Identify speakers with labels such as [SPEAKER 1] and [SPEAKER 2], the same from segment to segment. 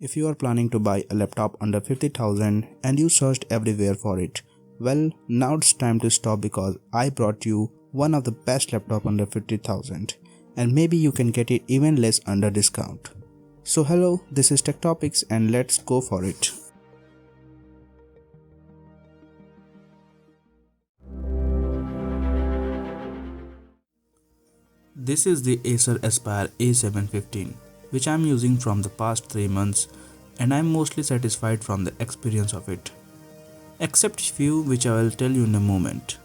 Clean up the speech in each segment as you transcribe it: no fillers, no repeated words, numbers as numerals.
[SPEAKER 1] If you are planning to buy a laptop under 50,000 and you searched everywhere for it, well, now it's time to stop because I brought you one of the best laptop under 50,000 and maybe you can get it even less under discount. So hello, this is Techtopics and let's go for it. This is the Acer Aspire A715, which I am using from the past 3 months and I am mostly satisfied from the experience of it. Except few which I will tell you in a moment.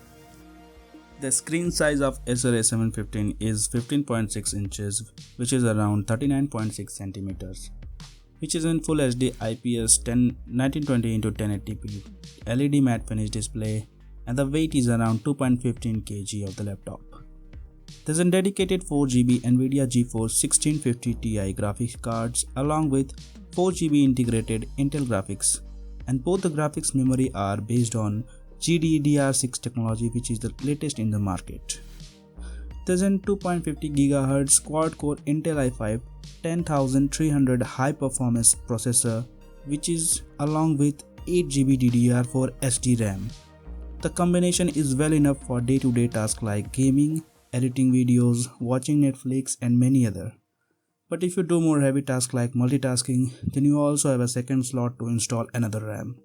[SPEAKER 1] The screen size of Acer A715 is 15.6 inches, which is around 39.6 centimeters, which is in Full HD IPS 1920x1080p LED matte finish display, and the weight is around 2.15 kg of the laptop. There's a dedicated 4GB NVIDIA GeForce 1650 Ti graphics cards along with 4GB integrated Intel graphics, and both the graphics memory are based on GDDR6 technology, which is the latest in the market. There's a 2.50 GHz quad-core Intel i5 10300 high-performance processor, which is along with 8GB DDR4 SD RAM. The combination is well enough for day-to-day tasks like gaming, editing videos, watching Netflix and many other. But if you do more heavy tasks like multitasking, then you also have a second slot to install another RAM.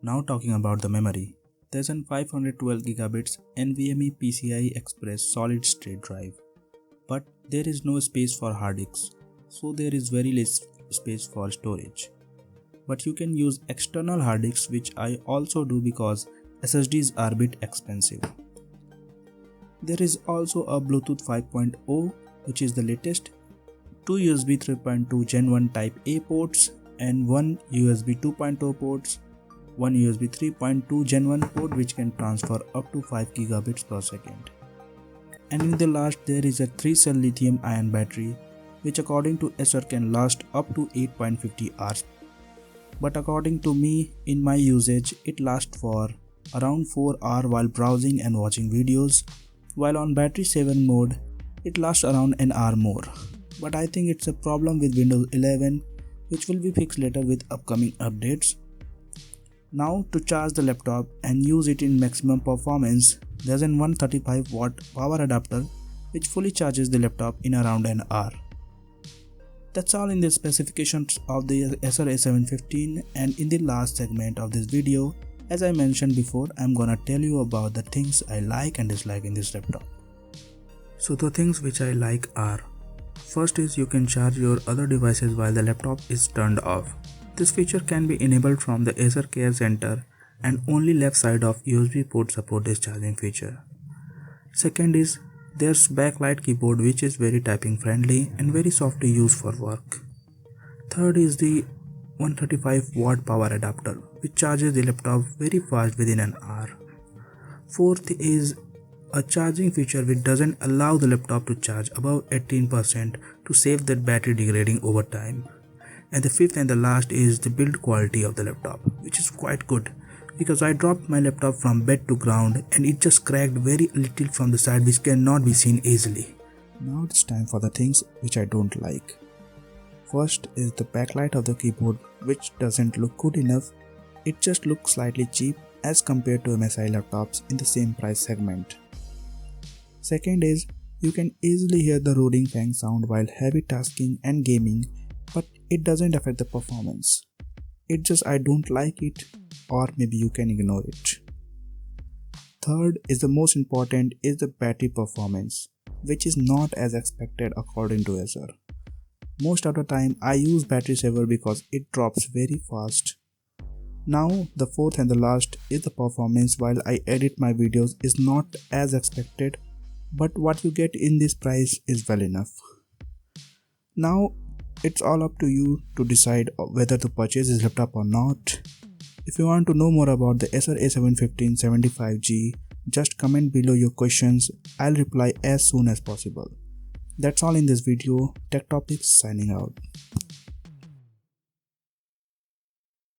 [SPEAKER 1] Now talking about the memory. There's a 512GB NVMe PCI Express solid state drive. But there is no space for hard disks, so there is very less space for storage. But you can use external hard disks, which I also do because SSDs are a bit expensive. There is also a Bluetooth 5.0, which is the latest, 2 USB 3.2 Gen 1 Type A ports and 1 USB 2.0 ports, 1 USB 3.2 Gen 1 port which can transfer up to 5 gigabits per second. And in the last there is a 3-cell lithium ion battery which according to Acer can last up to 8.50 hours. But according to me, in my usage, it lasts for around 4 hours while browsing and watching videos, while on battery saver mode, it lasts around an hour more. But I think it's a problem with Windows 11, which will be fixed later with upcoming updates. Now to charge the laptop and use it in maximum performance, there's a 135 watt power adapter which fully charges the laptop in around an hour. That's all in the specifications of the Acer A715, and in the last segment of this video, as I mentioned before, I'm gonna tell you about the things I like and dislike in this laptop. So the things which I like are: first is you can charge your other devices while the laptop is turned off. This feature can be enabled from the Acer Care Center, and only left side of USB port support this charging feature. Second is there's backlight keyboard which is very typing friendly and very soft to use for work. Third is the 135 watt power adapter which charges the laptop very fast within an hour. Fourth is a charging feature which doesn't allow the laptop to charge above 18% to save that battery degrading over time. And the fifth and the last is the build quality of the laptop, which is quite good because I dropped my laptop from bed to ground and it just cracked very little from the side which cannot be seen easily. Now it's time for the things which I don't like. First is the backlight of the keyboard which doesn't look good enough. It just looks slightly cheap as compared to MSI laptops in the same price segment. Second is you can easily hear the roaring fan sound while heavy tasking and gaming, but it doesn't affect the performance. It's just I don't like it, or maybe you can ignore it. Third is the most important is the battery performance, which is not as expected according to Acer. Most of the time I use battery saver because it drops very fast. Now the fourth and the last is the performance while I edit my videos is not as expected, but what you get in this price is well enough. Now it's all up to you to decide whether to purchase this laptop or not. If you want to know more about the Acer A715-75G, just comment below your questions. I'll reply as soon as possible. That's all in this video. Techtopics signing out.